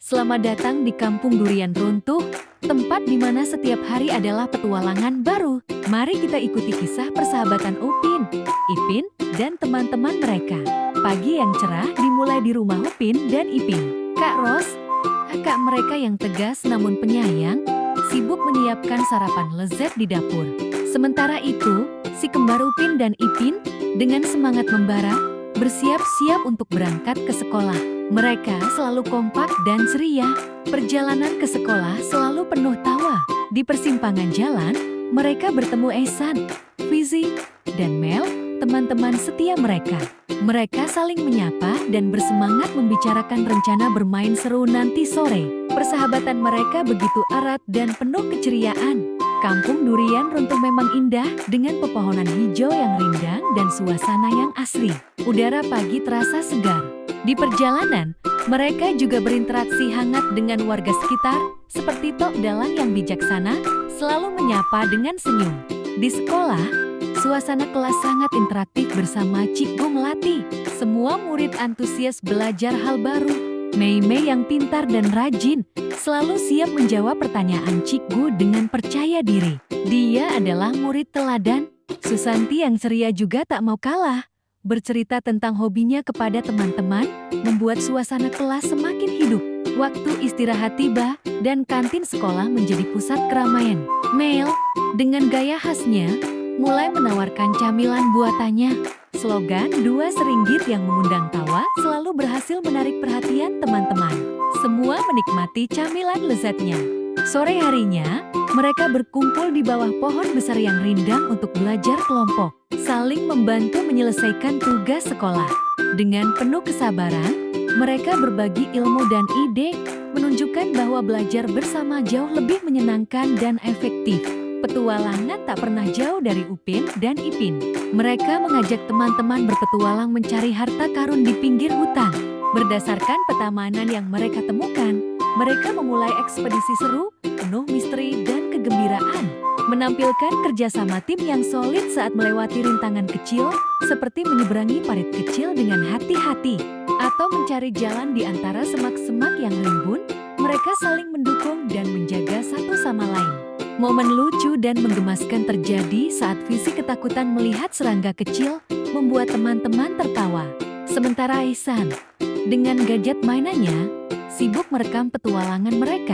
Selamat datang di Kampung Durian Runtuh, tempat di mana setiap hari adalah petualangan baru. Mari kita ikuti kisah persahabatan Upin, Ipin, dan teman-teman mereka. Pagi yang cerah dimulai di rumah Upin dan Ipin. Kak Ros, kakak mereka yang tegas namun penyayang, sibuk menyiapkan sarapan lezat di dapur. Sementara itu, si kembar Upin dan Ipin dengan semangat membara, bersiap-siap untuk berangkat ke sekolah. Mereka selalu kompak dan ceria. Perjalanan ke sekolah selalu penuh tawa. Di persimpangan jalan, mereka bertemu Ehsan, Fizi, dan Mel, teman-teman setia mereka. Mereka saling menyapa dan bersemangat membicarakan rencana bermain seru nanti sore. Persahabatan mereka begitu erat dan penuh keceriaan. Kampung Durian Runtuh memang indah dengan pepohonan hijau yang rindang dan suasana yang asri. Udara pagi terasa segar. Di perjalanan, mereka juga berinteraksi hangat dengan warga sekitar, seperti Tok Dalang yang bijaksana, selalu menyapa dengan senyum. Di sekolah, suasana kelas sangat interaktif bersama Cikgu Melati. Semua murid antusias belajar hal baru. Mei Mei yang pintar dan rajin, selalu siap menjawab pertanyaan Cikgu dengan percaya diri. Dia adalah murid teladan. Susanti yang ceria juga tak mau kalah. Bercerita tentang hobinya kepada teman-teman, membuat suasana kelas semakin hidup. Waktu istirahat tiba, dan kantin sekolah menjadi pusat keramaian. Mel, dengan gaya khasnya, mulai menawarkan camilan buatannya. Slogan 2 seringgit yang mengundang tawa selalu berhasil menarik perhatian teman-teman. Semua menikmati camilan lezatnya. Sore harinya, mereka berkumpul di bawah pohon besar yang rindang untuk belajar kelompok, saling membantu menyelesaikan tugas sekolah. Dengan penuh kesabaran, mereka berbagi ilmu dan ide, menunjukkan bahwa belajar bersama jauh lebih menyenangkan dan efektif. Petualangan tak pernah jauh dari Upin dan Ipin. Mereka mengajak teman-teman berpetualang mencari harta karun di pinggir hutan. Berdasarkan peta mainan yang mereka temukan, mereka memulai ekspedisi seru, penuh misteri dan kegembiraan. Menampilkan kerjasama tim yang solid saat melewati rintangan kecil, seperti menyeberangi parit kecil dengan hati-hati, atau mencari jalan di antara semak-semak yang rimbun, mereka saling mendukung dan menjaga satu sama lain. Momen lucu dan menggemaskan terjadi saat Fizi ketakutan melihat serangga kecil, membuat teman-teman tertawa. Sementara Ehsan, dengan gadget mainannya, sibuk merekam petualangan mereka,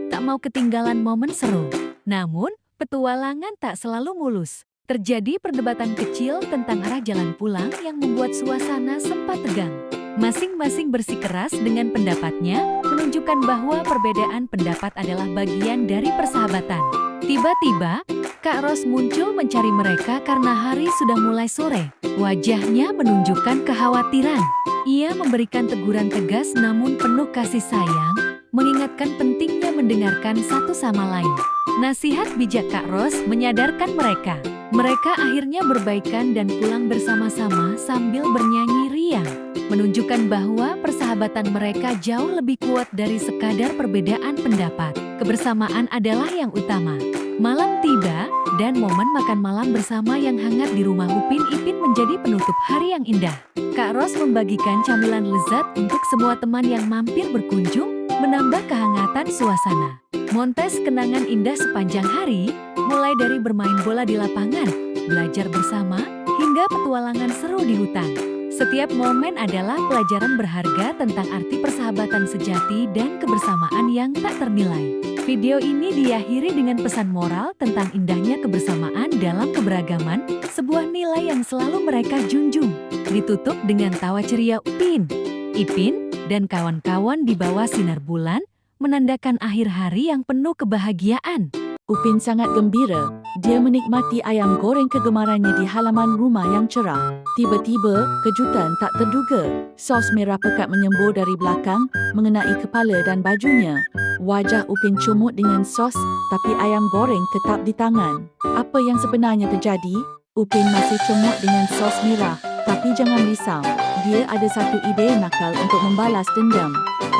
tak mau ketinggalan momen seru. Namun, petualangan tak selalu mulus. Terjadi perdebatan kecil tentang arah jalan pulang yang membuat suasana sempat tegang. Masing-masing bersikeras dengan pendapatnya, menunjukkan bahwa perbedaan pendapat adalah bagian dari persahabatan. Tiba-tiba, Kak Ros muncul mencari mereka karena hari sudah mulai sore. Wajahnya menunjukkan kekhawatiran. Ia memberikan teguran tegas namun penuh kasih sayang, mengingatkan pentingnya mendengarkan satu sama lain. Nasihat bijak Kak Ros menyadarkan mereka. Mereka akhirnya berbaikan dan pulang bersama-sama sambil bernyanyi riang, menunjukkan bahwa persahabatan mereka jauh lebih kuat dari sekadar perbedaan pendapat. Kebersamaan adalah yang utama. Malam tiba, dan momen makan malam bersama yang hangat di rumah Upin Ipin menjadi penutup hari yang indah. Kak Ros membagikan camilan lezat untuk semua teman yang mampir berkunjung, menambah kehangatan suasana. Montes kenangan indah sepanjang hari, mulai dari bermain bola di lapangan, belajar bersama, hingga petualangan seru di hutan. Setiap momen adalah pelajaran berharga tentang arti persahabatan sejati dan kebersamaan yang tak ternilai. Video ini diakhiri dengan pesan moral tentang indahnya kebersamaan dalam keberagaman, sebuah nilai yang selalu mereka junjung. Ditutup dengan tawa ceria Upin, Ipin, dan kawan-kawan di bawah sinar bulan, menandakan akhir hari yang penuh kebahagiaan. Upin sangat gembira. Dia menikmati ayam goreng kegemarannya di halaman rumah yang cerah. Tiba-tiba, kejutan tak terduga. Sos merah pekat menyembur dari belakang, mengenai kepala dan bajunya. Wajah Upin comot dengan sos, tapi ayam goreng tetap di tangan. Apa yang sebenarnya terjadi? Upin masih comot dengan sos merah, tapi jangan risau. Dia ada satu ide nakal untuk membalas dendam.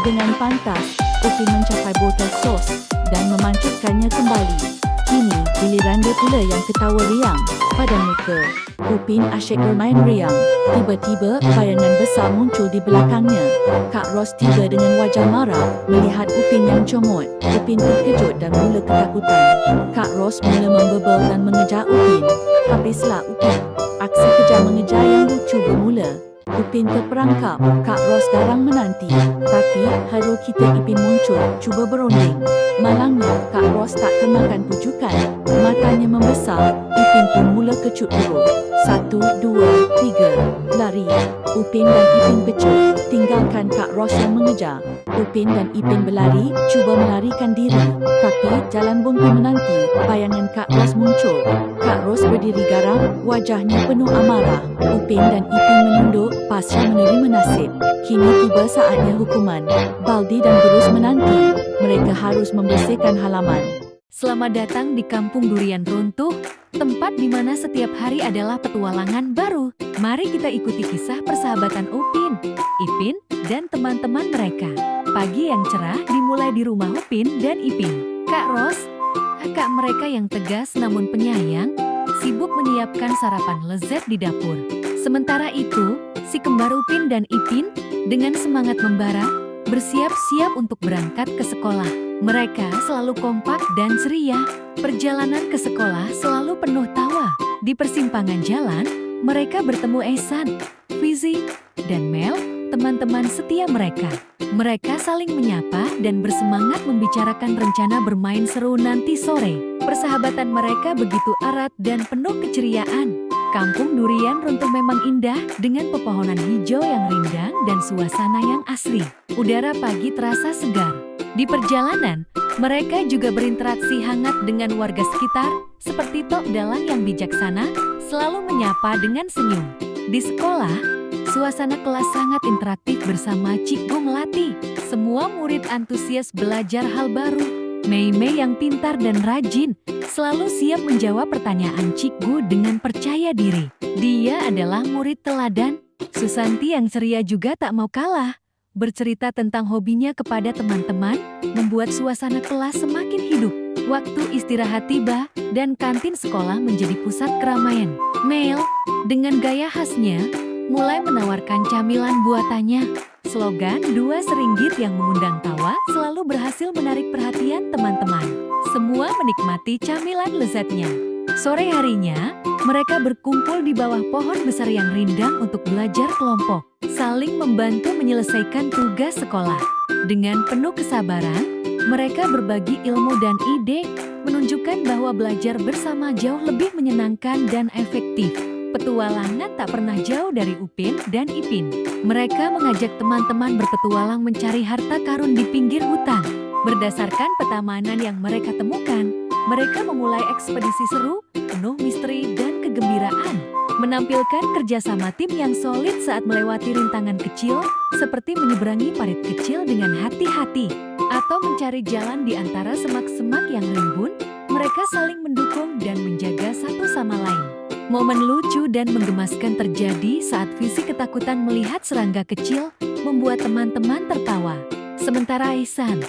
Dengan pantas, Upin mencapai botol sos dan memancutkannya kembali. Kini, giliran dia pula yang ketawa riang pada muka. Upin asyik bermain riang. Tiba-tiba bayangan besar muncul di belakangnya. Kak Ros tiba dengan wajah marah melihat Upin yang comot. Upin terkejut dan mula ketakutan. Kak Ros mula membebel dan mengejar Upin. Habislah Upin. Aksi kejar mengejar yang lucu bermula. Upin terperangkap. Kak Ros garang menanti. Tapi hero kita Ipin muncul, cuba berunding. Malangnya, Kak Ros tak kemakan pujukan. Matanya membesar. Ipin pun mula kecut perut. 1, 2, 3. Lari. Upin dan Ipin pecut. Tinggalkan Kak Ros yang mengejar. Upin dan Ipin berlari, cuba melarikan diri. Tapi jalan buntu menanti. Bayangan Kak Ros muncul. Kak Ros berdiri garang, wajahnya penuh amarah. Upin dan Ipin menunduk, pasrah menerima nasib. Kini tiba saatnya hukuman. Baldi dan Berus menanti. Mereka harus membersihkan halaman. Selamat datang di Kampung Durian Runtuh, tempat di mana setiap hari adalah petualangan baru. Mari kita ikuti kisah persahabatan Upin, Ipin, dan teman-teman mereka. Pagi yang cerah dimulai di rumah Upin dan Ipin. Kak Ros, kakak mereka yang tegas namun penyayang, sibuk menyiapkan sarapan lezat di dapur. Sementara itu, si kembar Upin dan Ipin dengan semangat membara, bersiap-siap untuk berangkat ke sekolah. Mereka selalu kompak dan ceria. Perjalanan ke sekolah selalu penuh tawa. Di persimpangan jalan, mereka bertemu Ehsan, Fizi, dan Mel, teman-teman setia mereka. Mereka saling menyapa dan bersemangat membicarakan rencana bermain seru nanti sore. Persahabatan mereka begitu erat dan penuh keceriaan. Kampung Durian Runtuh memang indah dengan pepohonan hijau yang rindang dan suasana yang asri. Udara pagi terasa segar. Di perjalanan, mereka juga berinteraksi hangat dengan warga sekitar, seperti Tok Dalang yang bijaksana, selalu menyapa dengan senyum. Di sekolah, suasana kelas sangat interaktif bersama Cikgu Melati. Semua murid antusias belajar hal baru. Mei Mei yang pintar dan rajin, selalu siap menjawab pertanyaan Cikgu dengan percaya diri. Dia adalah murid teladan. Susanti yang ceria juga tak mau kalah. Bercerita tentang hobinya kepada teman-teman, membuat suasana kelas semakin hidup. Waktu istirahat tiba, dan kantin sekolah menjadi pusat keramaian. Mel, dengan gaya khasnya, mulai menawarkan camilan buatannya. Slogan 2 seringgit yang mengundang tawa selalu berhasil menarik perhatian teman-teman. Semua menikmati camilan lezatnya. Sore harinya, mereka berkumpul di bawah pohon besar yang rindang untuk belajar kelompok, saling membantu menyelesaikan tugas sekolah. Dengan penuh kesabaran, mereka berbagi ilmu dan ide, menunjukkan bahwa belajar bersama jauh lebih menyenangkan dan efektif. Petualangan tak pernah jauh dari Upin dan Ipin. Mereka mengajak teman-teman berpetualang mencari harta karun di pinggir hutan. Berdasarkan petamanan yang mereka temukan, mereka memulai ekspedisi seru, penuh misteri dan kegembiraan. Menampilkan kerjasama tim yang solid saat melewati rintangan kecil, seperti menyeberangi parit kecil dengan hati-hati, atau mencari jalan di antara semak-semak yang rimbun, mereka saling mendukung dan menjaga satu sama lain. Momen lucu dan menggemaskan terjadi saat Visi ketakutan melihat serangga kecil, membuat teman-teman tertawa. Sementara Ehsan,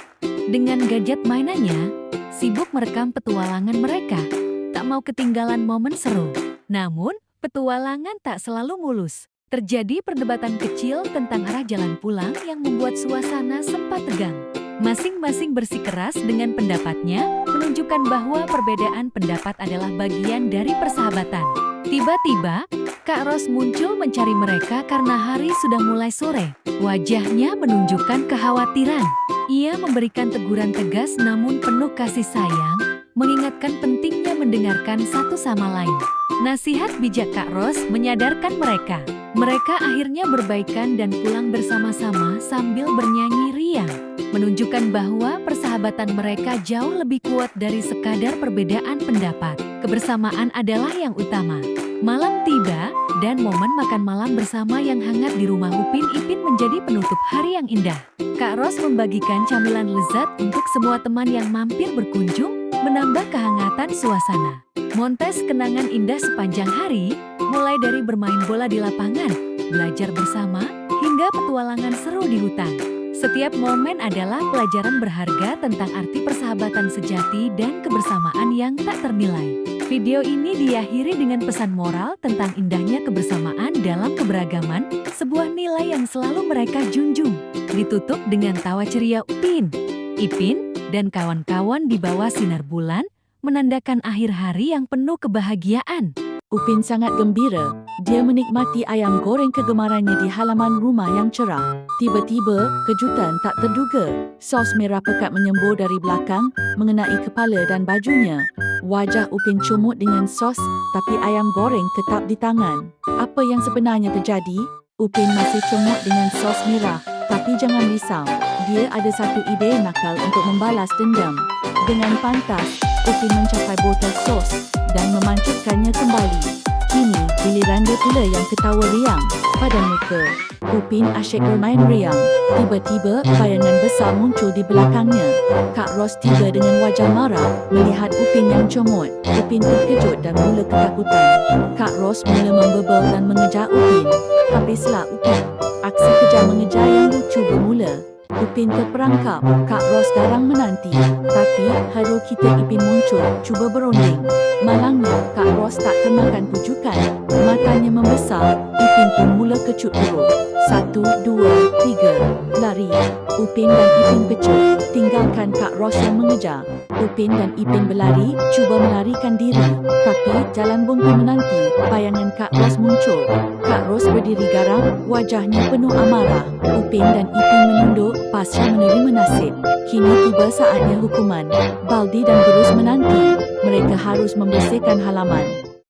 dengan gadget mainannya, sibuk merekam petualangan mereka, tak mau ketinggalan momen seru. Namun, petualangan tak selalu mulus. Terjadi perdebatan kecil tentang arah jalan pulang yang membuat suasana sempat tegang. Masing-masing bersikeras dengan pendapatnya, menunjukkan bahwa perbedaan pendapat adalah bagian dari persahabatan. Tiba-tiba, Kak Ros muncul mencari mereka karena hari sudah mulai sore. Wajahnya menunjukkan kekhawatiran. Ia memberikan teguran tegas namun penuh kasih sayang, mengingatkan pentingnya mendengarkan satu sama lain. Nasihat bijak Kak Ros menyadarkan mereka. Mereka akhirnya berbaikan dan pulang bersama-sama sambil bernyanyi riang, menunjukkan bahwa persahabatan mereka jauh lebih kuat dari sekadar perbedaan pendapat. Kebersamaan adalah yang utama. Malam tiba, dan momen makan malam bersama yang hangat di rumah Upin Ipin menjadi penutup hari yang indah. Kak Ros membagikan camilan lezat untuk semua teman yang mampir berkunjung, menambah kehangatan suasana. Montes kenangan indah sepanjang hari, mulai dari bermain bola di lapangan, belajar bersama, hingga petualangan seru di hutan. Setiap momen adalah pelajaran berharga tentang arti persahabatan sejati dan kebersamaan yang tak ternilai. Video ini diakhiri dengan pesan moral tentang indahnya kebersamaan dalam keberagaman, sebuah nilai yang selalu mereka junjung. Ditutup dengan tawa ceria Upin, Ipin, dan kawan-kawan di bawah sinar bulan, menandakan akhir hari yang penuh kebahagiaan. Upin sangat gembira. Dia menikmati ayam goreng kegemarannya di halaman rumah yang cerah. Tiba-tiba, kejutan tak terduga. Sos merah pekat menyembur dari belakang, mengenai kepala dan bajunya. Wajah Upin comot dengan sos, tapi ayam goreng tetap di tangan. Apa yang sebenarnya terjadi? Upin masih comot dengan sos merah, tapi jangan risau. Dia ada satu ide nakal untuk membalas dendam. Dengan pantas, Upin mencapai botol sos dan memancupkannya kembali. Kini, giliran dia pula yang ketawa riang. Pada muka, Upin asyik bermain riang. Tiba-tiba, bayangan besar muncul di belakangnya. Kak Ros tiba dengan wajah marah melihat Upin yang comot. Upin terkejut dan mula ketakutan. Kak Ros mula membebel dan mengejar Upin. Habislah Upin. Aksi kejar mengejar yang lucu bermula. Upin terperangkap. Kak Ros garang menanti. Tapi, hero kita Ipin muncul, cuba berunding. Malangnya, Kak Ros tak termakan pujukan. Matanya membesar, Ipin pun mula kecut perut. 1, 2, 3, lari. Upin dan Ipin kecut, tinggalkan Kak Ros yang mengejar. Upin dan Ipin berlari, cuba melarikan diri. Tapi, jalan buntu menanti, bayangan Kak Ros muncul. Kak Ros berdiri garang, wajahnya penuh amarah. Upin dan Ipin menunduk, pasrah menerima nasib. Kini tiba saatnya hukuman. Baldi dan Berus menanti. Mereka harus membersihkan halaman.